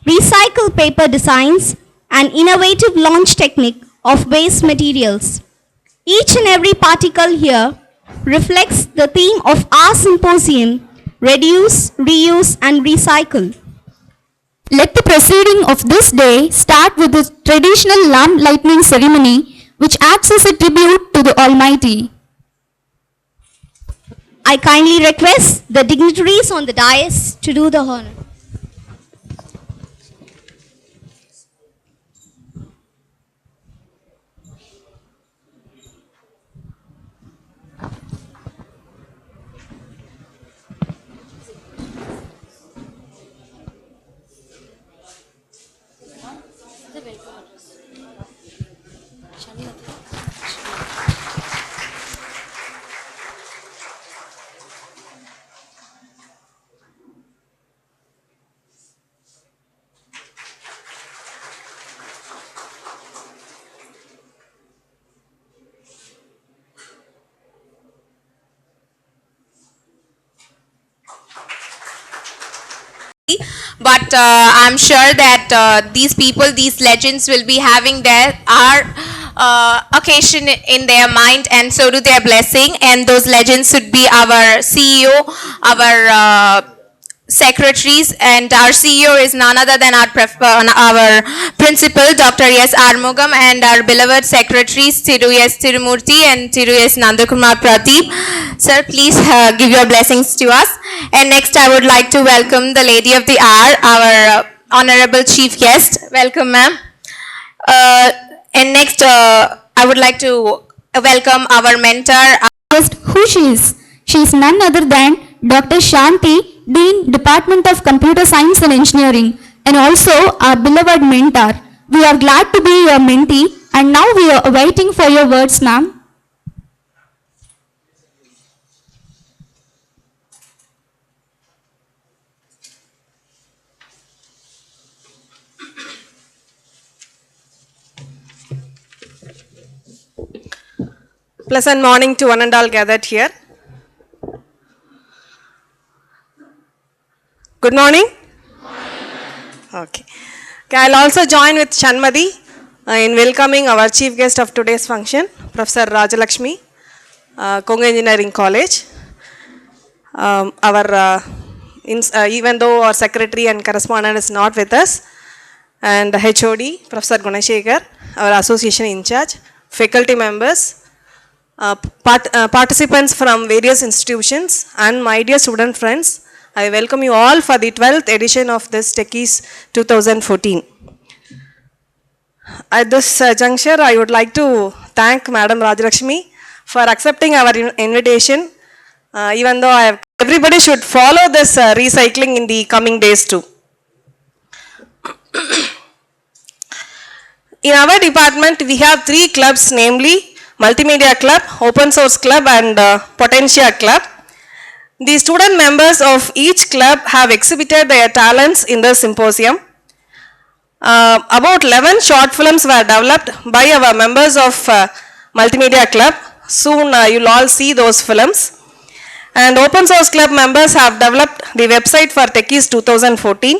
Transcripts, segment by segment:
recycle paper designs, and innovative launch technique of waste materials. Each and every particle here reflects the theme of our symposium, reduce, reuse and recycle. Let the proceeding of this day start with the traditional lamp lighting ceremony, which acts as a tribute to the Almighty. I kindly request the dignitaries on the dais to do the honor. But I'm sure that these people, these legends will be having our occasion in their mind, and so do their blessing, and those legends should be our CEO, our secretaries, and our CEO is none other than our principal, Dr. S. Armugam, and our beloved secretaries, Thiru S. Tirumurti and Thiru S. Nandakumar Pradeep. Sir, please give your blessings to us. And next, I would like to welcome the Lady of the Hour, our Honorable Chief Guest. Welcome, ma'am. And next, I would like to welcome our mentor. Who she is? She is none other than Dr. Shanti, Dean, Department of Computer Science and Engineering, and also our beloved mentor. We are glad to be your mentee, and now we are waiting for your words, ma'am. Pleasant morning to one and all gathered here. Good morning. Okay. I'll also join with Shanmadi in welcoming our chief guest of today's function, Professor Rajalakshmi, Konga Engineering College. Even though our secretary and correspondent is not with us, and the HOD, Professor Gunashekar, our association in charge, faculty members, participants from various institutions, and my dear student friends, I welcome you all for the 12th edition of this Techiez 2014. At this juncture, I would like to thank Madam Rajalakshmi for accepting our invitation, even though everybody should follow this recycling in the coming days too. In our department, we have 3 clubs, namely Multimedia Club, Open Source Club, and Potentia Club. The student members of each club have exhibited their talents in the symposium. About 11 short films were developed by our members of Multimedia Club. Soon you'll all see those films. And Open Source Club members have developed the website for Techiez 2014.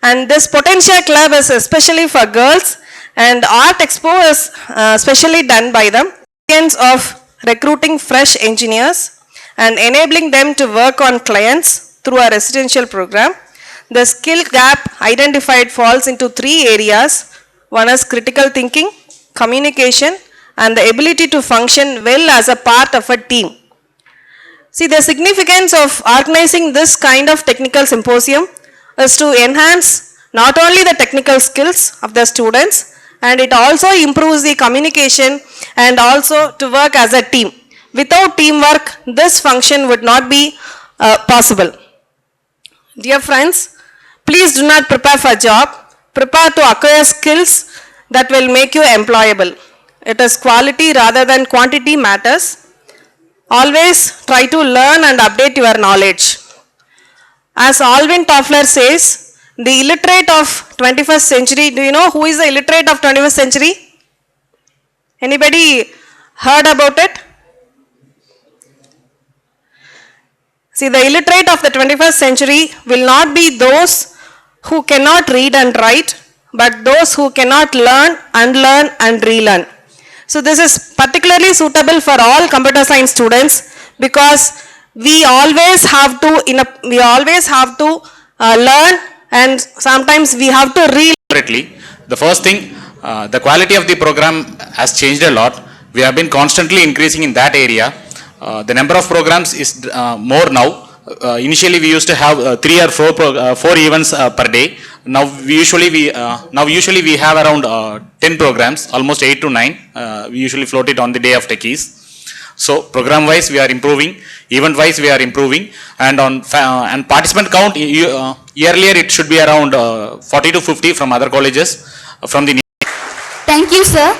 And this Potentia Club is especially for girls, and Art Expo is specially done by them. Of recruiting fresh engineers and enabling them to work on clients through a residential program. The skill gap identified falls into 3 areas. One is critical thinking, communication, and the ability to function well as a part of a team. See, the significance of organizing this kind of technical symposium is to enhance not only the technical skills of the students, and it also improves the communication and also to work as a team. Without teamwork, this function would not be possible. Dear friends, please do not prepare for a job. Prepare to acquire skills that will make you employable. It is quality rather than quantity matters. Always try to learn and update your knowledge. As Alvin Toffler says, the illiterate of 21st century, do you know who is the illiterate of 21st century? Anybody heard about it? See, the illiterate of the 21st century will not be those who cannot read and write, but those who cannot learn, unlearn and relearn. So this is particularly suitable for all computer science students because we always have to learn, and sometimes we have to relearn. Separately, the first thing, the quality of the program has changed a lot. We have been constantly increasing in that area. The number of programs is more now. Initially, we used to have 3 or 4 events per day. Now usually we have around 10 programs, almost 8 to 9. We usually float it on the day of Techiez. So program wise we are improving, event wise we are improving, and on and participant count earlier it should be around 40 to 50 from other colleges from the. Thank you, sir.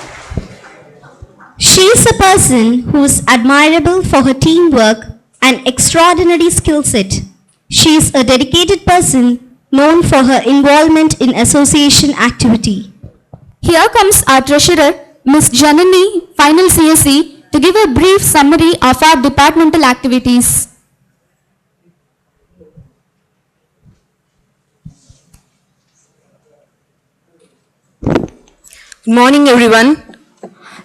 She is a person who is admirable for her teamwork and extraordinary skill set. She is a dedicated person known for her involvement in association activity. Here comes our treasurer, Ms. Janani, final CSE, to give a brief summary of our departmental activities. Good morning, everyone.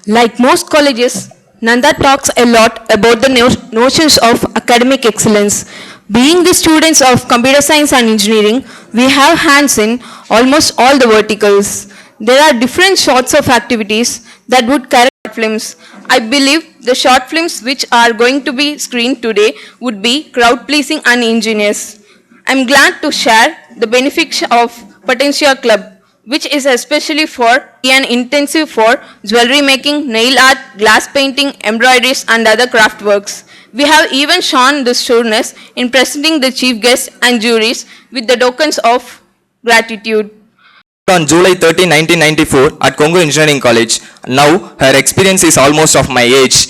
Like most colleges, Nanda talks a lot about the notions of academic excellence. Being the students of computer science and engineering, we have hands in almost all the verticals. There are different sorts of activities that would carry short films. I believe the short films which are going to be screened today would be crowd-pleasing and ingenious. I'm glad to share the benefits of Potentia Club, which is especially for and intensive for jewelry making, nail art, glass painting, embroideries and other craft works. We have even shown this sureness in presenting the chief guests and juries with the tokens of gratitude. On July 13, 1994 at Congo Engineering College. Now her experience is almost of my age,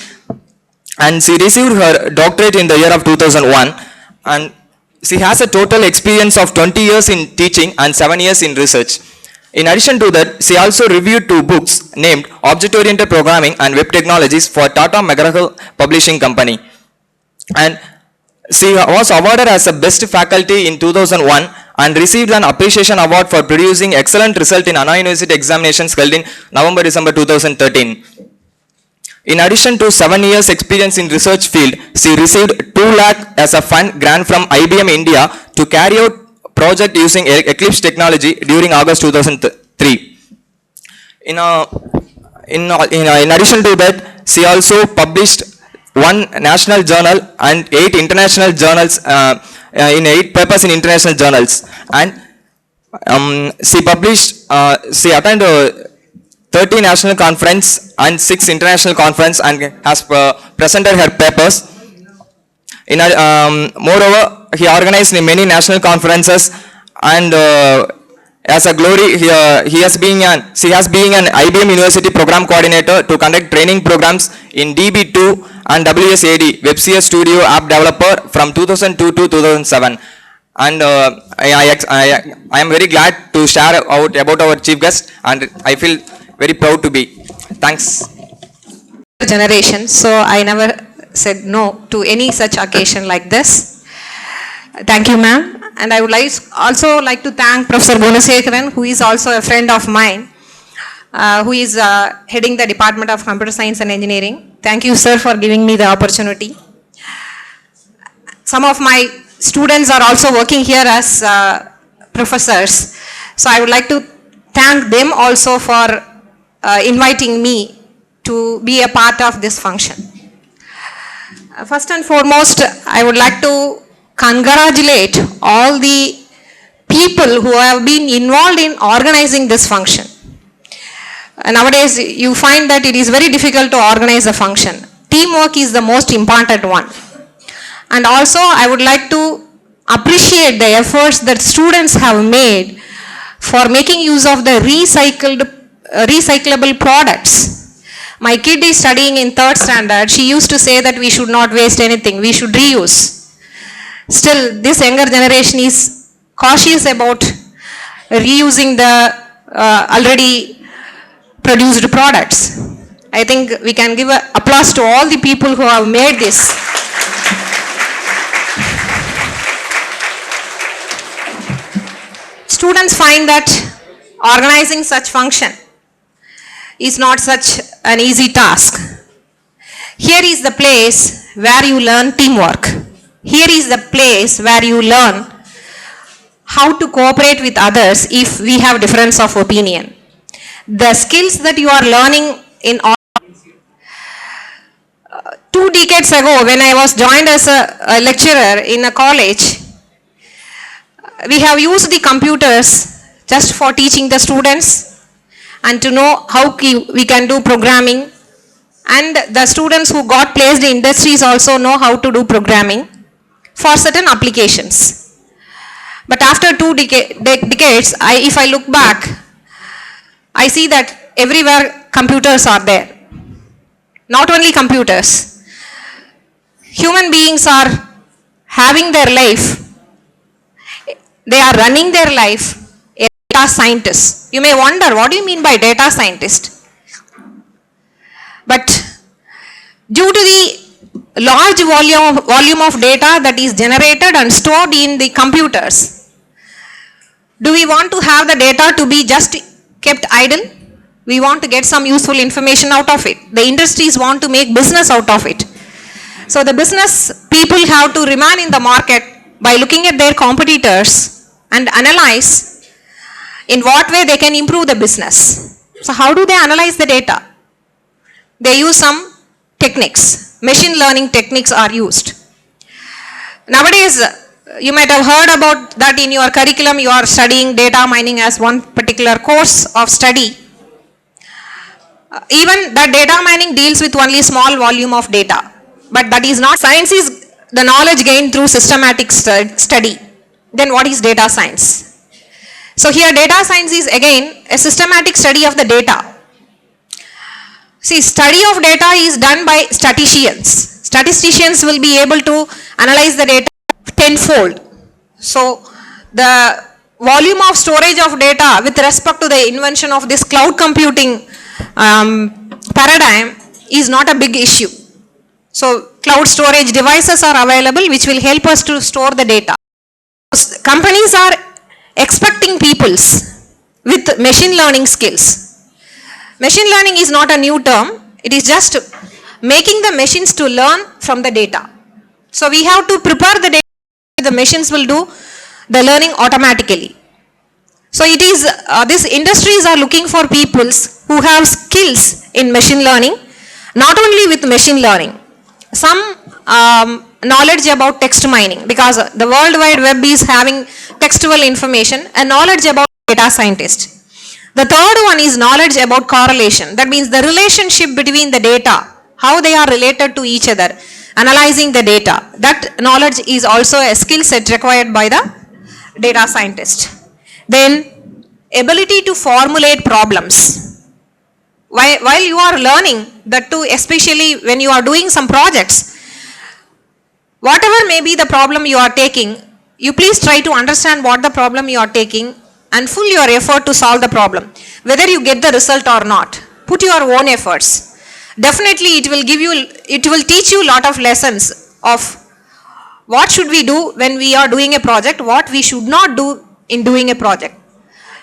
and she received her doctorate in the year of 2001, and she has a total experience of 20 years in teaching and 7 years in research. In addition to that, she also reviewed 2 books named Object-Oriented Programming and Web Technologies for Tata McGraw Publishing Company, and she was awarded as a best faculty in 2001 and received an appreciation award for producing excellent result in Anna University examinations held in November-December 2013. In addition to 7 years experience in research field, she received 2 lakh as a fund grant from IBM India to carry out project using Eclipse technology during August 2003. In addition to that, she also published 1 national journal and 8 international journals in 8 papers in international journals, and she attended 30 national conference and 6 international conference and has presented her papers. Moreover, he organized many national conferences, and as a glory, she has been an IBM University program coordinator to conduct training programs in DB2 and WSAD, WebCS Studio App Developer from 2002 to 2007. And I am very glad to share out about our chief guest, and I feel very proud to be. Thanks. Generation, so I never said no to any such occasion like this. Thank you, ma'am. And I would also like to thank Professor Gunasekharan, who is also a friend of mine, who is heading the Department of Computer Science and Engineering. Thank you, sir, for giving me the opportunity. Some of my students are also working here as professors. So I would like to thank them also for inviting me to be a part of this function. First and foremost, I would like to congratulate all the people who have been involved in organizing this function. Nowadays, you find that it is very difficult to organize a function. Teamwork is the most important one. And also, I would like to appreciate the efforts that students have made for making use of the recyclable products. My kid is studying in 3rd standard. She used to say that we should not waste anything, we should reuse. Still, this younger generation is cautious about reusing the already produced products. I think we can give an applause to all the people who have made this. students find that organizing such function is not such an easy task. Here is the place where you learn teamwork. Here is the place where you learn how to cooperate with others if we have difference of opinion. The skills that you are learning in all 2 decades ago, when I was joined as a lecturer in a college, we have used the computers just for teaching the students and to know how we can do programming, and the students who got placed in industries also know how to do programming for certain applications. But after 2 decades, if I look back, I see that everywhere computers are there. Not only computers, human beings are having their life, they are running their life, a data scientist. You may wonder, what do you mean by data scientist? But due to the large volume of data that is generated and stored in the computers, do we want to have the data to be just kept idle? We want to get some useful information out of it. The industries want to make business out of it. So the business people have to remain in the market by looking at their competitors and analyze in what way they can improve the business. So how do they analyze the data? They use some techniques. Machine learning techniques are used. Nowadays, you might have heard about that in your curriculum. You are studying data mining as one particular course of study. Even that data mining deals with only small volume of data. But that is not. Science is the knowledge gained through systematic study. Then what is data science? So here data science is again a systematic study of the data. See, study of data is done by statisticians. Statisticians will be able to analyze the data tenfold. So the volume of storage of data with respect to the invention of this cloud computing paradigm is not a big issue. So cloud storage devices are available which will help us to store the data. Companies are expecting peoples with machine learning skills. Machine learning is not a new term. It is just making the machines to learn from the data. So we have to prepare the data. The machines will do the learning automatically. So it is, these industries are looking for peoples who have skills in machine learning, not only with machine learning, some knowledge about text mining, because the World Wide Web is having textual information, and knowledge about data scientist. The third one is knowledge about correlation. That means the relationship between the data, how they are related to each other, analyzing the data. That knowledge is also a skill set required by the data scientist. Then ability to formulate problems. While you are learning that too, especially when you are doing some projects, whatever may be the problem you are taking, you please try to understand what the problem you are taking and full your effort to solve the problem. Whether you get the result or not, put your own efforts. Definitely it will teach you a lot of lessons of what should we do when we are doing a project, what we should not do in doing a project.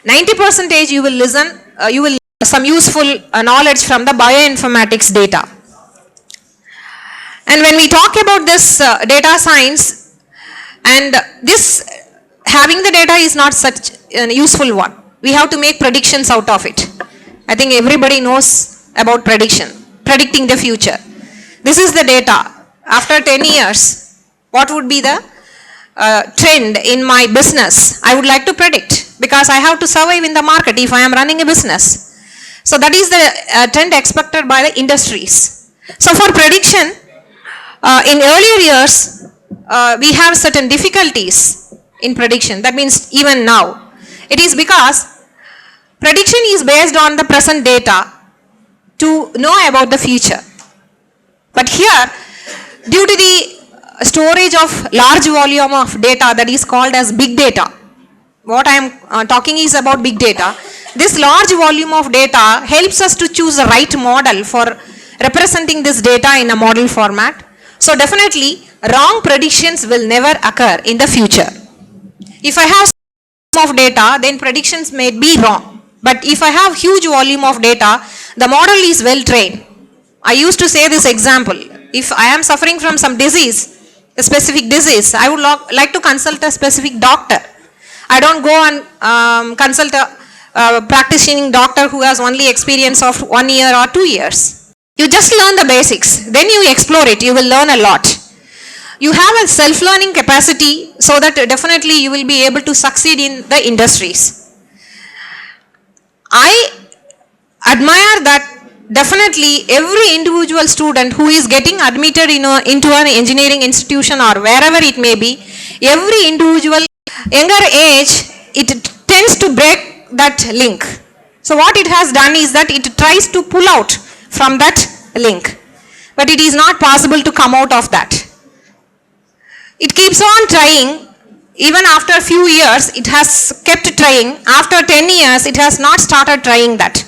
90% you will listen, you will some useful knowledge from the bioinformatics data. And when we talk about this data science, and this having the data is not such a useful one. We have to make predictions out of it. I think everybody knows about predicting the future. This is the data. After 10 years, what would be the trend in my business? I would like to predict, because I have to survive in the market if I am running a business. So that is the trend expected by the industries. So for prediction, in earlier years, we have certain difficulties in prediction. That means even now. It is because prediction is based on the present data to know about the future. But here, due to the storage of large volume of data that is called as big data, what I am talking is about big data. This large volume of data helps us to choose the right model for representing this data in a model format. So definitely wrong predictions will never occur in the future. If I have of data, then predictions may be wrong. But if I have huge volume of data, the model is well trained. I used to say this example. If I am suffering from some disease, a specific disease, I would like to consult a specific doctor. I don't go and consult a practicing doctor who has only experience of 1 year or 2 years. You just learn the basics, then you explore it, you will learn a lot. You have a self-learning capacity so that definitely you will be able to succeed in the industries. I admire that definitely every individual student who is getting admitted into an engineering institution or wherever it may be, every individual younger age, it tends to break that link. So what it has done is that it tries to pull out from that link, but it is not possible to come out of that. It keeps on trying. Even after a few years, it has kept trying. After 10 years, it has not started trying that.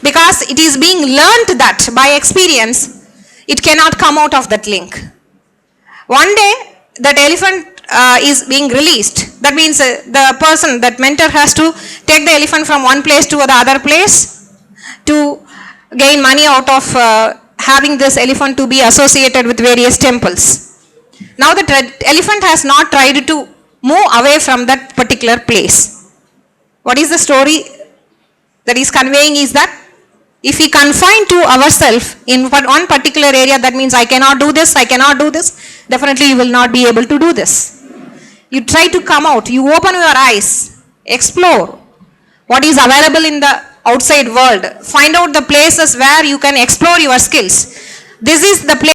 Because it is being learnt that by experience, it cannot come out of that link. One day, that elephant is being released. That means the person, that mentor has to take the elephant from one place to the other place to gain money out of having this elephant to be associated with various temples. Now the elephant has not tried to move away from that particular place. What is the story that is conveying is that if we confine to ourselves in one particular area, that means I cannot do this, definitely you will not be able to do this. You try to come out, you open your eyes, explore what is available in the outside world, find out the places where you can explore your skills. This is the place.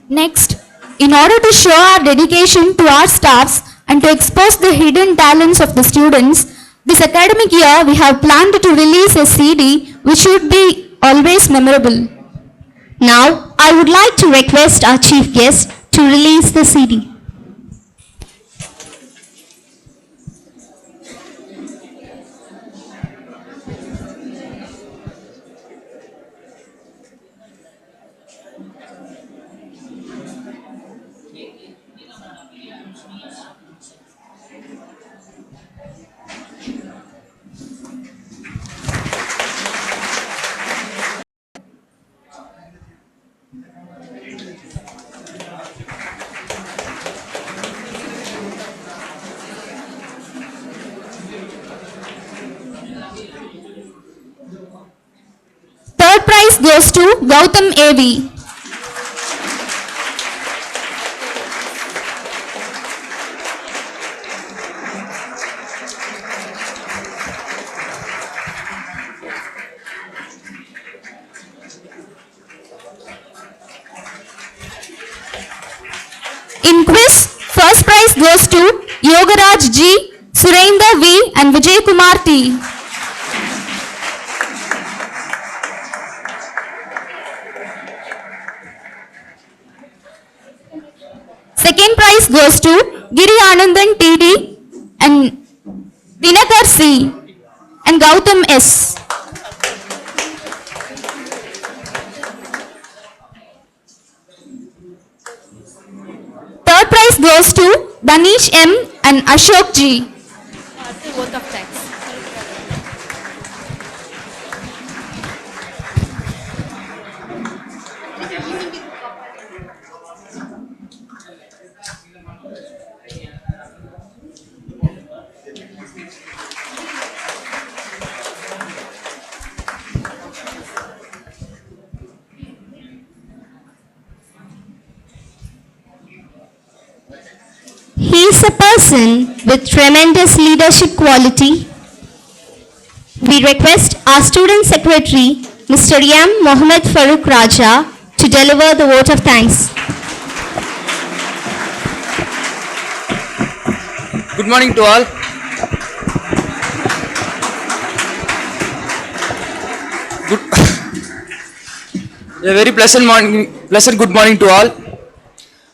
Next, in order to show our dedication to our staffs and to expose the hidden talents of the students, this academic year we have planned to release a CD which should be always memorable. Now, I would like to request our chief guest to release the CD. Third prize goes to Gautam AV. In quiz, first prize goes to Yogaraj G, Surendra V and Vijay Kumar T. Second prize goes to Giri Anandan TD and Dinakar C and Gautam S. Third prize goes to Danish M and Ashok G. is a person with tremendous leadership quality. We request our student secretary, Mr. M. Mohammed Farooq Raja, to deliver the vote of thanks. Good morning to all. A very pleasant good morning to all.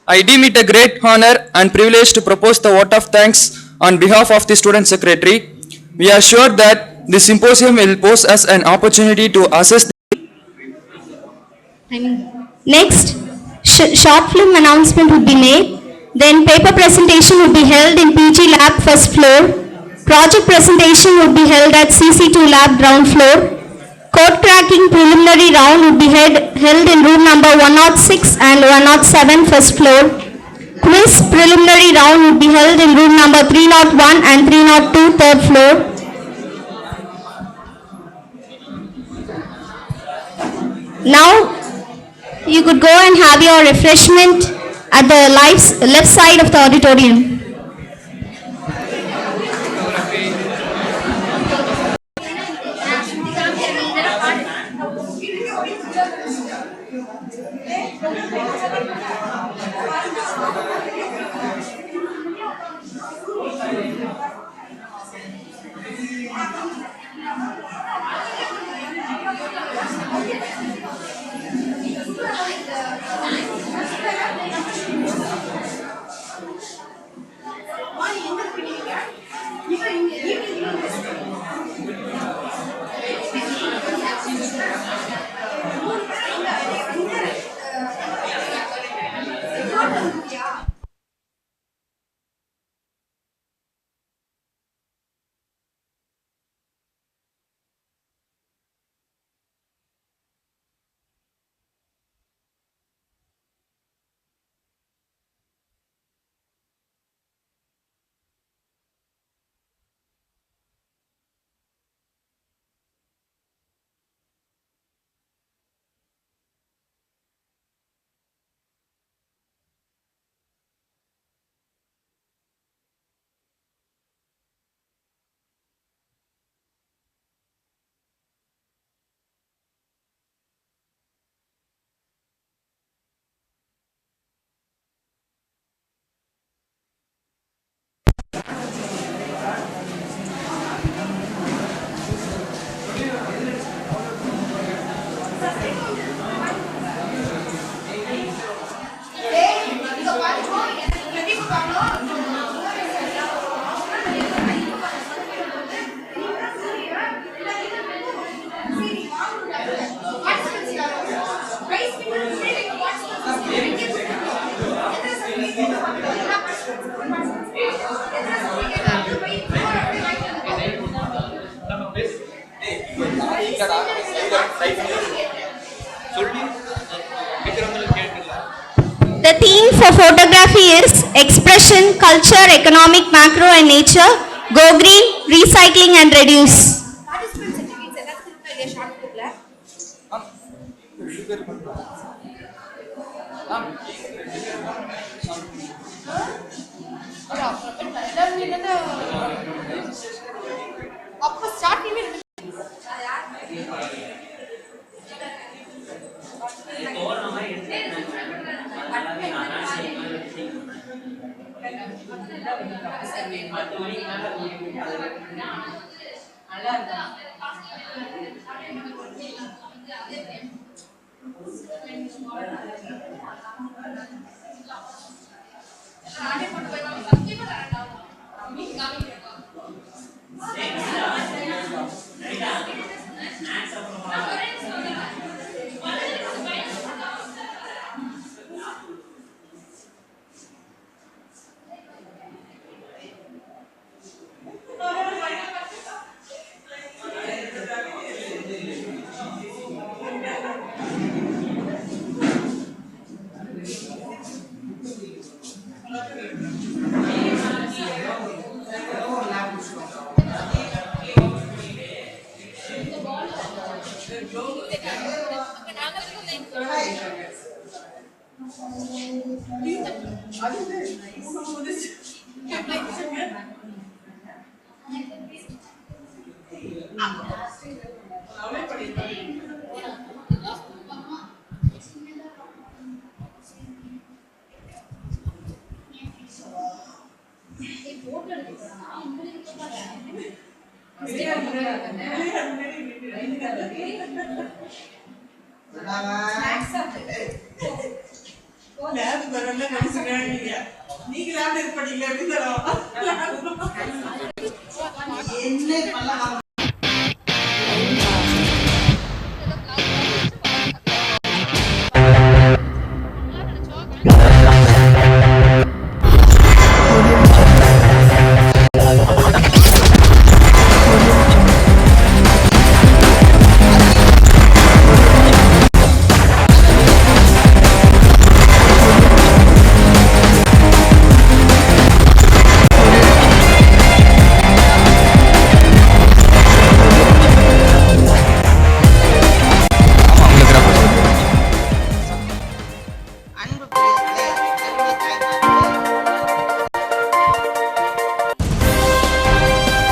I deem it a great honor and privilege to propose the vote of thanks on behalf of the student secretary. We are sure that this symposium will pose us an opportunity to assess Next, short film announcement would be made. Then paper presentation would be held in PG lab first floor. Project presentation would be held at CC2 lab ground floor. Code cracking preliminary round would be held in room number 106 and 107 first floor. Quiz preliminary round would be held in room number 301 and 302 third floor. Now you could go and have your refreshment at the left side of the auditorium. The theme for photography is expression, culture, economic, macro and nature. Go green, recycling and reduce.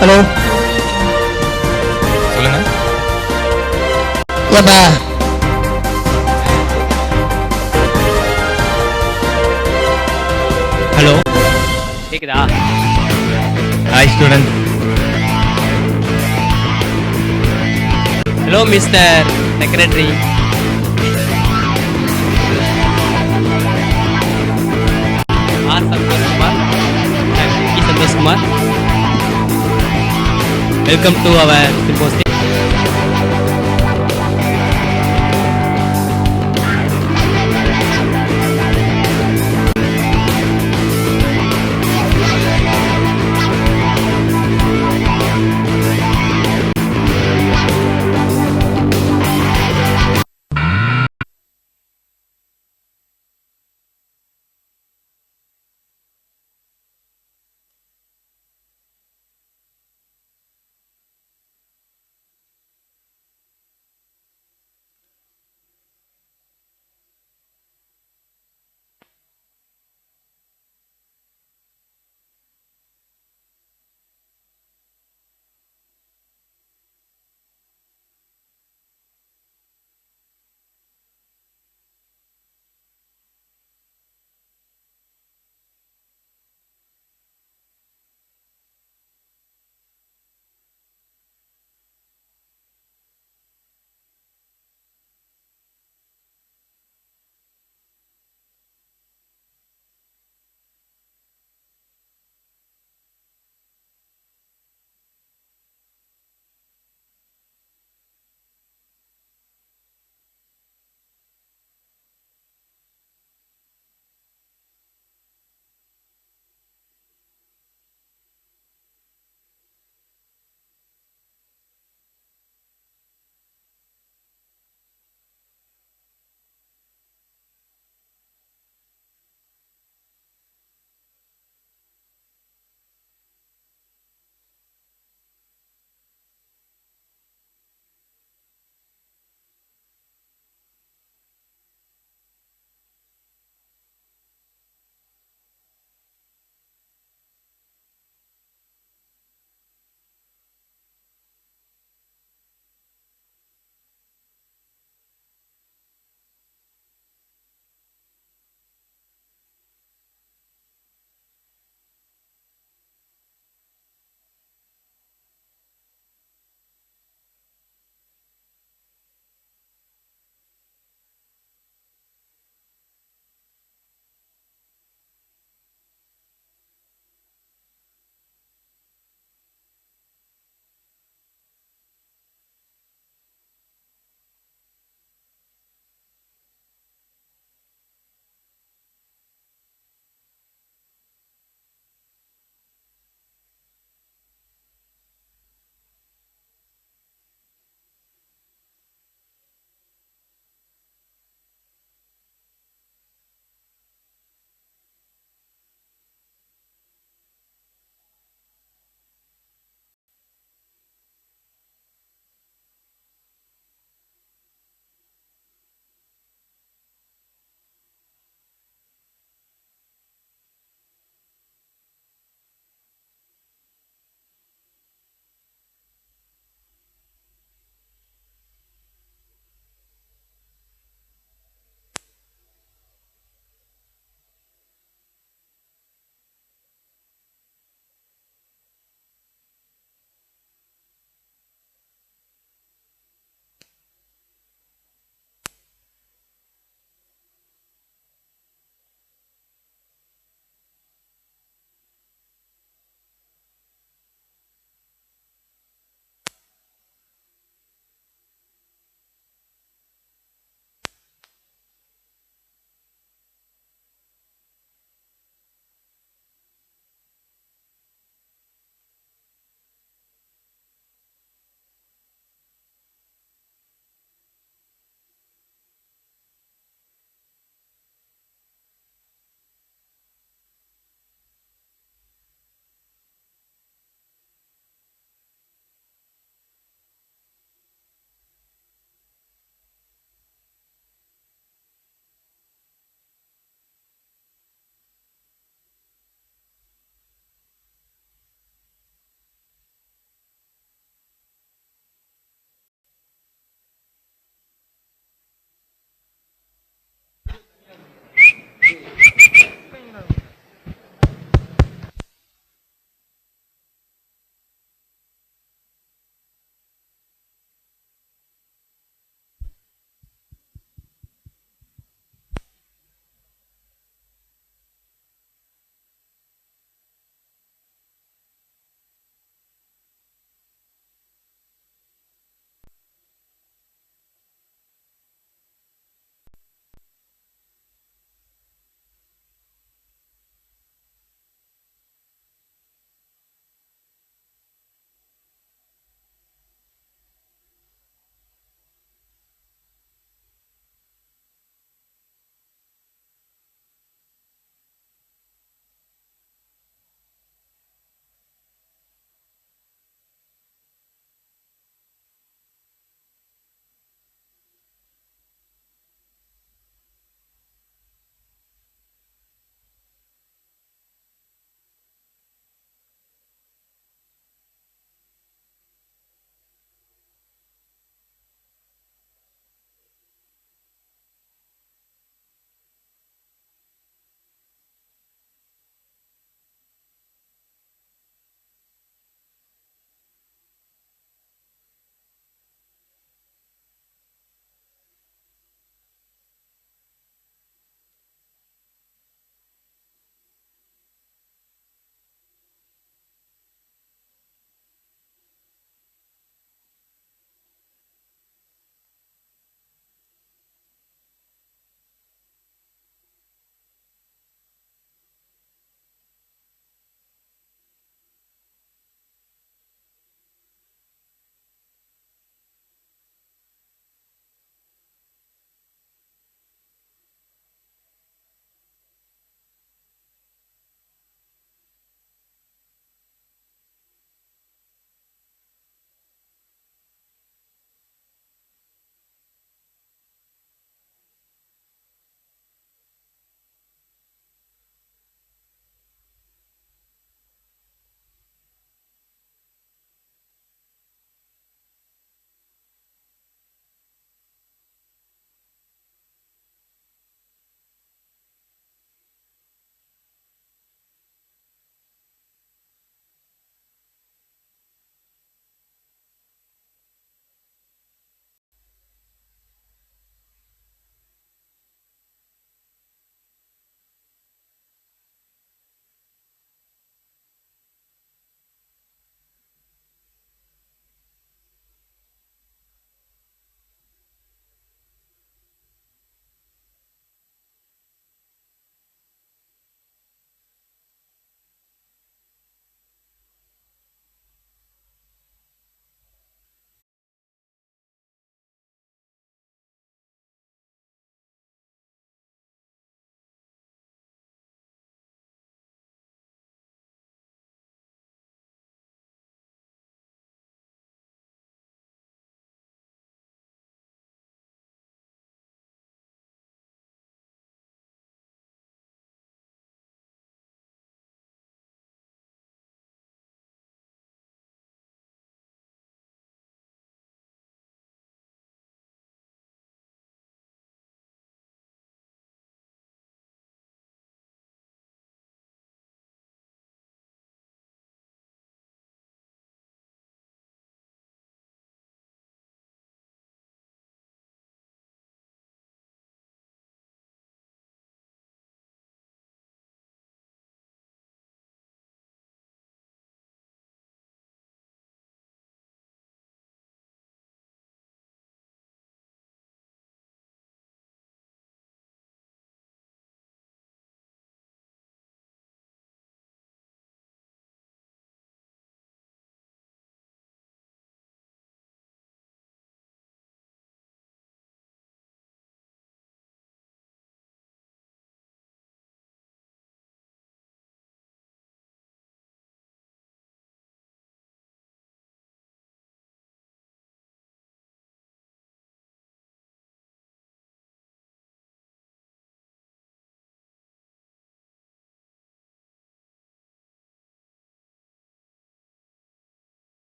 Hello சொல்லுங்க. ஏப்பா hello கேக்குதா? Hi student. Hello mister secretary. R Santhoshkumar. Santhoshkumar. Welcome to our symposium.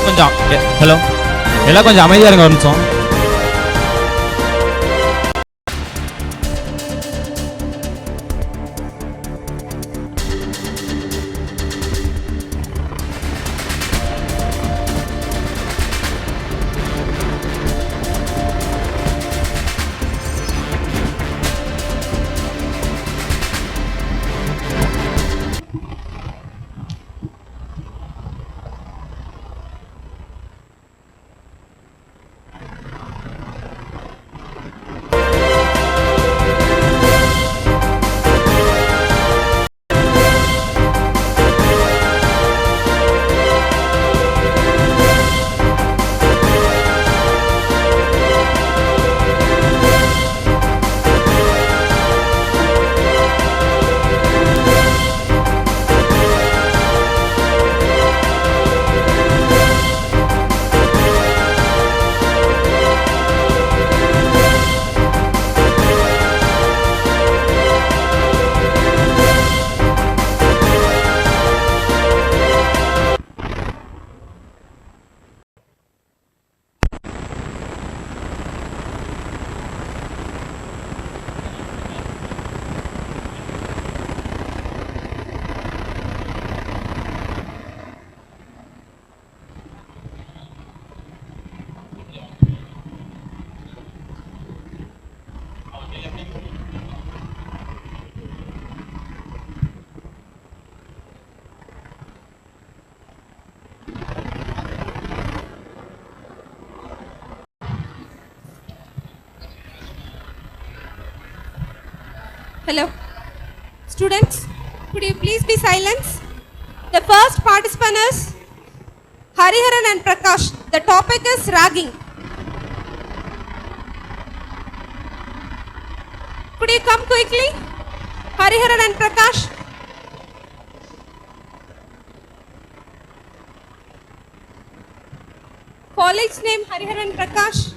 கொஞ்சம் hello எல்லாம் கொஞ்சம் அமைதியாக இருங்க ஒரு நிமிஷம். Hello. Students, could you please be silent? The first participant is Hariharan and Prakash. The topic is ragging. Could you come quickly? Hariharan and Prakash. College name Hariharan Prakash.